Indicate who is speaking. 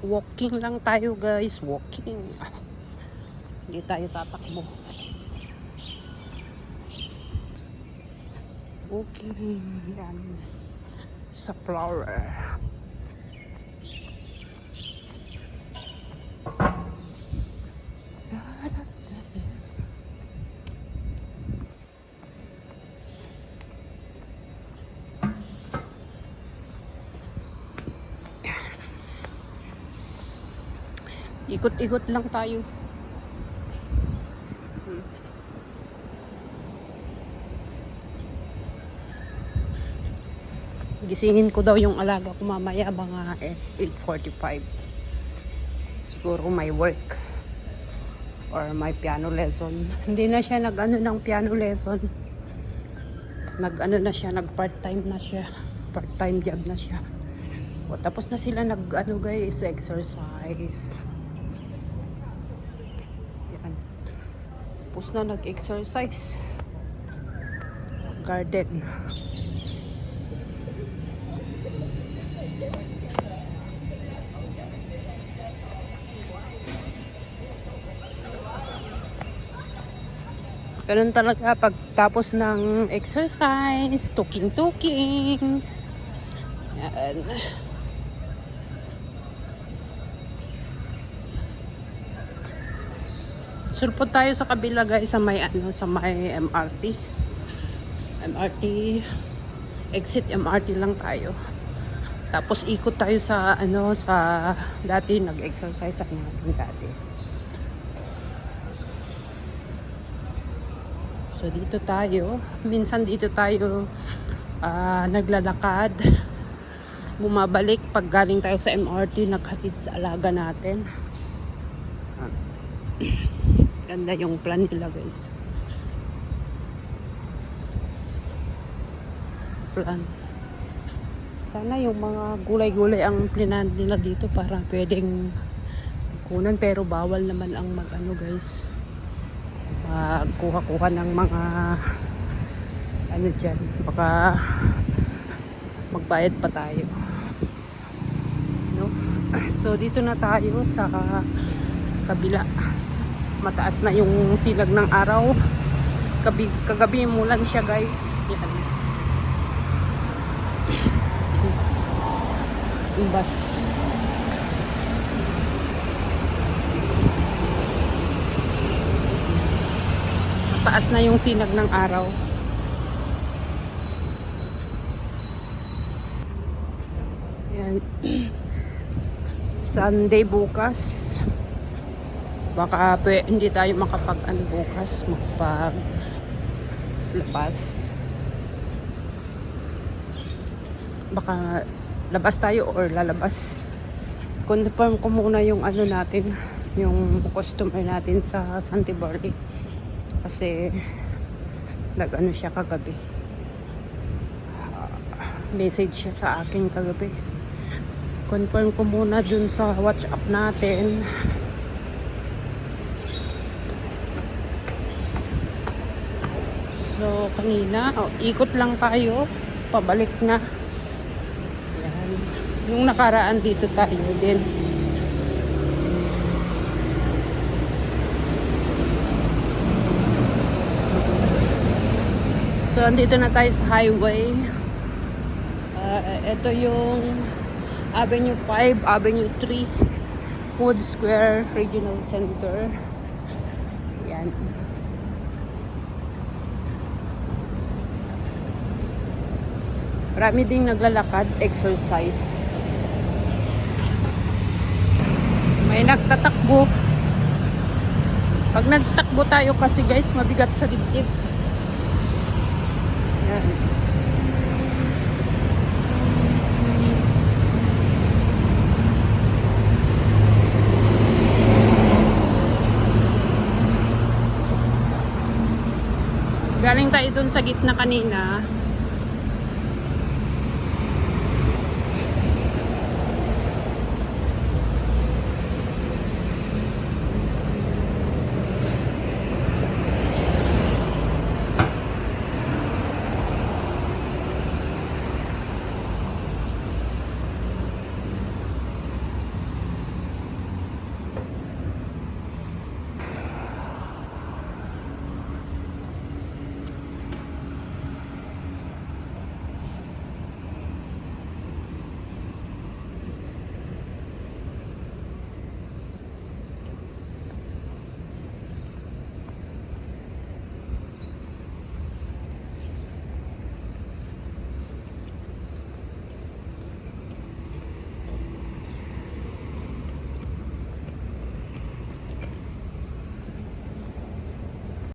Speaker 1: Walking lang tayo guys, walking. Hindi tayo tatakbo. Walking yan sa flower. Ikot-ikot lang tayo. Gisingin ko daw yung alaga ko mamaya mga 8:45. Siguro may work or may piano lesson. Hindi na siya nag-ano ng piano lesson. Nag-ano na siya, nag-part-time na siya. Part-time job na siya. O, tapos na sila nag-ano guys, exercise. Yan. Tapos na nag-exercise. Garden. Ganun talaga pagtapos ng exercise, tuking-tuking. Yan. Sulpot tayo sa kabila guys sa may sa may MRT. MRT exit MRT lang tayo. Tapos ikot tayo sa sa dati nag-exercise natin dati. So dito tayo, minsan dito tayo naglalakad, bumabalik pag galing tayo sa MRT, naghatid sa alaga natin. Ganda yung plan nila guys. Plan. Sana yung mga gulay-gulay ang plinan nila dito para pwedeng kunan, pero bawal naman ang guys. Magkuha-kuha ng mga dyan, baka magbayad pa tayo, no? So dito na tayo sa kabila. Mataas na yung sinag ng araw. Kagabi mo lang siya guys. Yan. Yung bus. Taas na yung sinag ng araw. Yan. Sunday bukas. Baka hindi tayo bukas, labas. Baka labas tayo or lalabas. Confirm ko muna yung natin, yung customer natin sa Santibarri. Kasi siya kagabi. Message siya sa akin kagabi. Confirm ko muna dun sa WhatsApp natin. So kanina, ikot lang tayo, pabalik na. Yan. Yung nakaraan dito tayo din. So, andito na tayo sa highway. Ito yung Avenue 5, Avenue 3, Wood Square Regional Center. Yan. Marami ding naglalakad, exercise. May nagtatakbo. Pag nagtakbo tayo kasi guys, mabigat sa dibdib. Yan. Galing tayo dun sa gitna kanina.